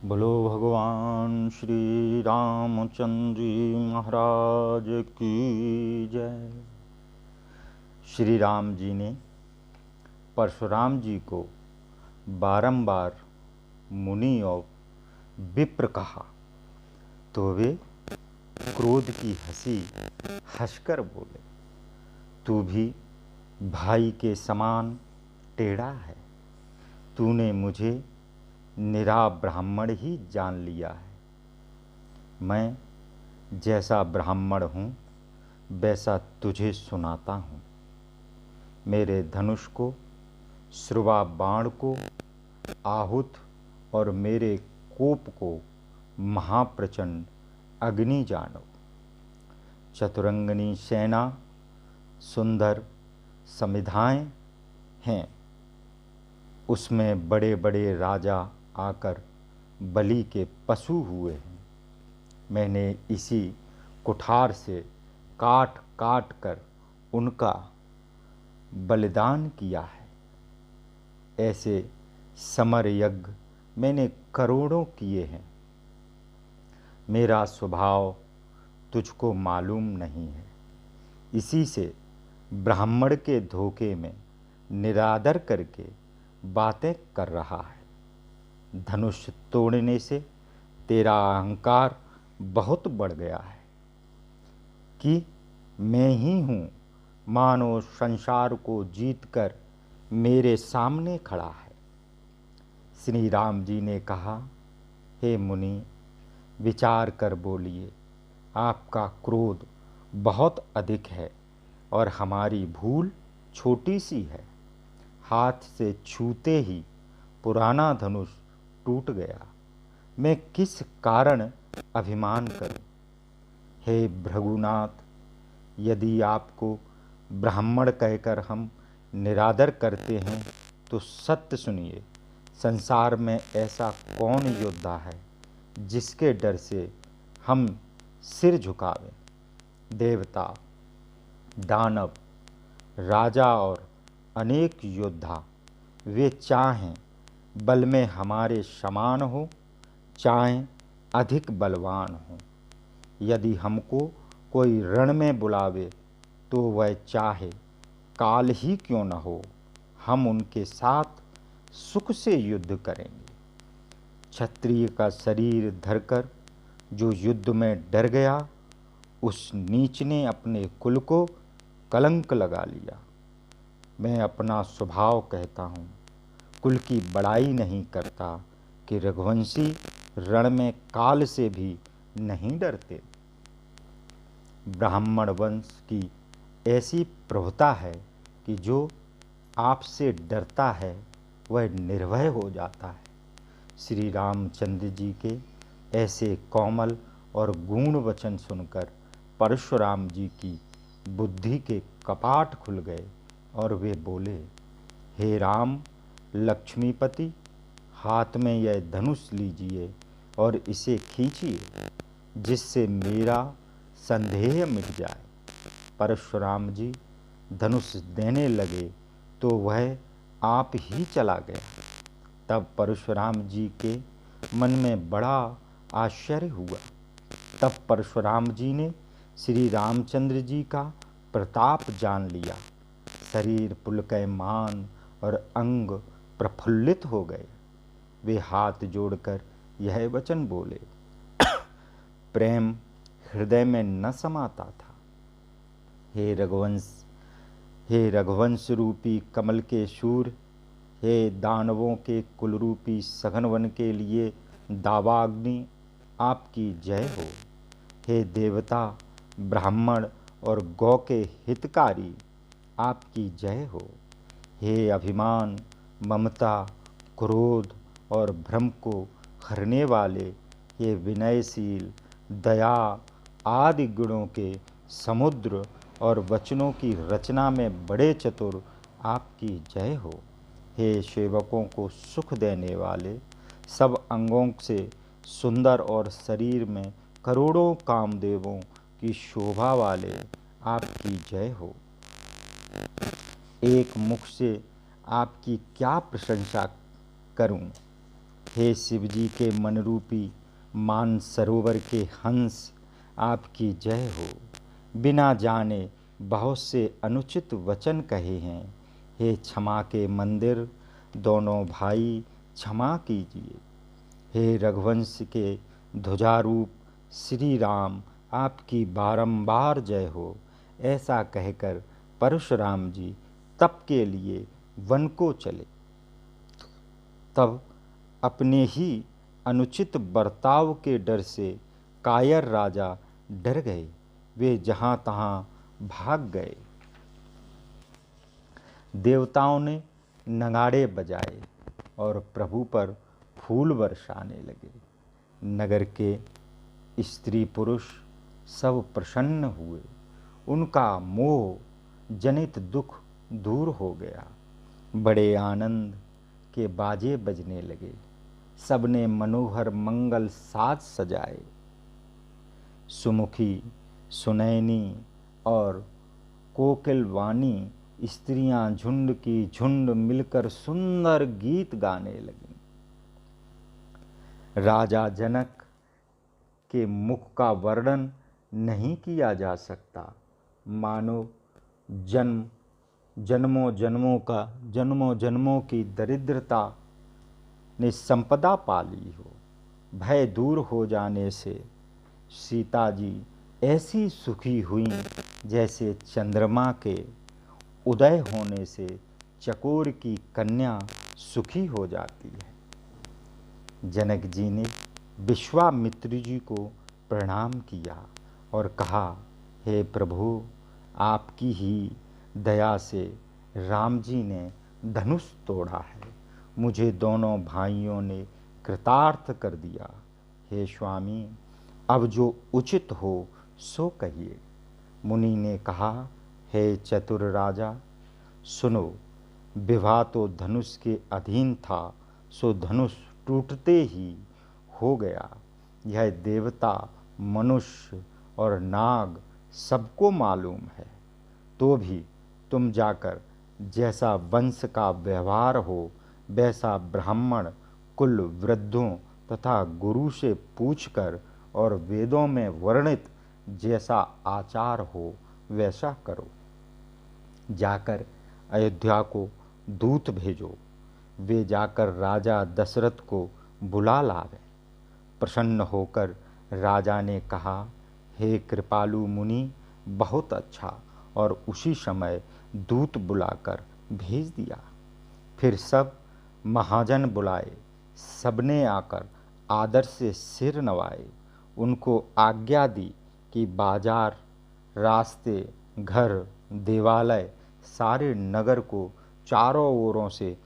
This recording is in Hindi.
बोलो भगवान श्री रामचंद्र जी महाराज की जय। श्री राम जी ने परशुराम जी को बारंबार मुनि और विप्र कहा तो वे क्रोध की हंसी हंसकर बोले, तू भी भाई के समान टेढ़ा है। तूने मुझे निरा ब्राह्मण ही जान लिया है। मैं जैसा ब्राह्मण हूँ वैसा तुझे सुनाता हूँ। मेरे धनुष को, श्रुवा बाण को आहुत और मेरे कोप को महाप्रचंड अग्नि जानो। चतुरंगनी सेना, सुंदर समिधाएं हैं। उसमें बड़े बड़े राजा आकर बलि के पशु हुए हैं। मैंने इसी कुठार से काट काट कर उनका बलिदान किया है। ऐसे समर यज्ञ मैंने करोड़ों किए हैं। मेरा स्वभाव तुझको मालूम नहीं है। इसी से ब्राह्मण के धोखे में निरादर करके बातें कर रहा है। धनुष तोड़ने से तेरा अहंकार बहुत बढ़ गया है कि मैं ही हूँ, मानो संसार को जीतकर मेरे सामने खड़ा है। श्री राम जी ने कहा, हे मुनि, विचार कर बोलिए। आपका क्रोध बहुत अधिक है और हमारी भूल छोटी सी है। हाथ से छूते ही पुराना धनुष टूट गया। मैं किस कारण अभिमान करूं? हे भृगुनाथ, यदि आपको ब्राह्मण कहकर हम निरादर करते हैं तो सत्य सुनिए। संसार में ऐसा कौन योद्धा है जिसके डर से हम सिर झुकावें? देवता, दानव, राजा और अनेक योद्धा वे चाहें बल में हमारे समान हो, चाहें अधिक बलवान हो। यदि हमको कोई रण में बुलावे तो वह चाहे काल ही क्यों न हो, हम उनके साथ सुख से युद्ध करेंगे। क्षत्रिय का शरीर धरकर जो युद्ध में डर गया, उस नीच ने अपने कुल को कलंक लगा लिया। मैं अपना स्वभाव कहता हूँ, कुल की बड़ाई नहीं करता कि रघुवंशी रण में काल से भी नहीं डरते। ब्राह्मण वंश की ऐसी प्रभुता है कि जो आपसे डरता है वह निर्भय हो जाता है। श्री रामचंद्र जी के ऐसे कोमल और गूढ़ वचन सुनकर परशुराम जी की बुद्धि के कपाट खुल गए और वे बोले, हे राम लक्ष्मीपति, हाथ में यह धनुष लीजिए और इसे खींचिए, जिससे मेरा संदेह मिट जाए। परशुराम जी धनुष देने लगे तो वह आप ही चला गया। तब परशुराम जी के मन में बड़ा आश्चर्य हुआ। तब परशुराम जी ने श्री रामचंद्र जी का प्रताप जान लिया। शरीर पुलकयमान और अंग प्रफुल्लित हो गए। वे हाथ जोड़कर यह वचन बोले, प्रेम हृदय में न समाता था। हे रघुवंश रूपी कमल के शूर, हे दानवों के कुल रूपी सघन वन के लिए दावाग्नि, आपकी जय हो। हे देवता, ब्राह्मण और गौ के हितकारी, आपकी जय हो। हे अभिमान, ममता, क्रोध और भ्रम को हरने वाले, हे विनयशील, दया आदि गुणों के समुद्र और वचनों की रचना में बड़े चतुर, आपकी जय हो। हे सेवकों को सुख देने वाले, सब अंगों से सुंदर और शरीर में करोड़ों कामदेवों की शोभा वाले, आपकी जय हो। एक मुख से आपकी क्या प्रशंसा करूं? हे शिवजी के मनरूपी मान सरोवर के हंस, आपकी जय हो। बिना जाने बहुत से अनुचित वचन कहे हैं, हे क्षमा के मंदिर दोनों भाई क्षमा कीजिए। हे रघुवंश के ध्वजारूप श्री राम, आपकी बारंबार जय हो। ऐसा कहकर परशुराम जी तप के लिए वन को चले। तब अपने ही अनुचित बर्ताव के डर से कायर राजा डर गए। वे जहाँ तहाँ भाग गए। देवताओं ने नगाड़े बजाए और प्रभु पर फूल बरसाने लगे। नगर के स्त्री पुरुष सब प्रसन्न हुए। उनका मोह जनित दुख दूर हो गया। बड़े आनंद के बाजे बजने लगे। सबने मनोहर मंगल साज सजाए। सुमुखी, सुनैनी और कोकिलवाणी स्त्रियां झुंड की झुंड मिलकर सुंदर गीत गाने लगीं। राजा जनक के मुख का वर्णन नहीं किया जा सकता, मानो जन्मों जन्मों की दरिद्रता ने संपदा पा ली हो। भय दूर हो जाने से सीता जी ऐसी सुखी हुईं जैसे चंद्रमा के उदय होने से चकोर की कन्या सुखी हो जाती है। जनक जी ने विश्वामित्र जी को प्रणाम किया और कहा, हे प्रभु, आपकी ही दया से राम जी ने धनुष तोड़ा है। मुझे दोनों भाइयों ने कृतार्थ कर दिया। हे स्वामी, अब जो उचित हो सो कहिए। मुनि ने कहा, हे चतुर राजा, सुनो, विवाह तो धनुष के अधीन था, सो धनुष टूटते ही हो गया। यह देवता, मनुष्य और नाग सबको मालूम है। तो भी तुम जाकर जैसा वंश का व्यवहार हो वैसा ब्राह्मण कुल वृद्धों तथा गुरु से पूछकर और वेदों में वर्णित जैसा आचार हो वैसा करो। जाकर अयोध्या को दूत भेजो। वे जाकर राजा दशरथ को बुला लावे। प्रसन्न होकर राजा ने कहा, हे कृपालु मुनि, बहुत अच्छा। और उसी समय दूत बुलाकर भेज दिया। फिर सब महाजन बुलाए। सबने आकर आदर से सिर नवाए। उनको आज्ञा दी कि बाजार, रास्ते, घर, देवालय, सारे नगर को चारों ओरों से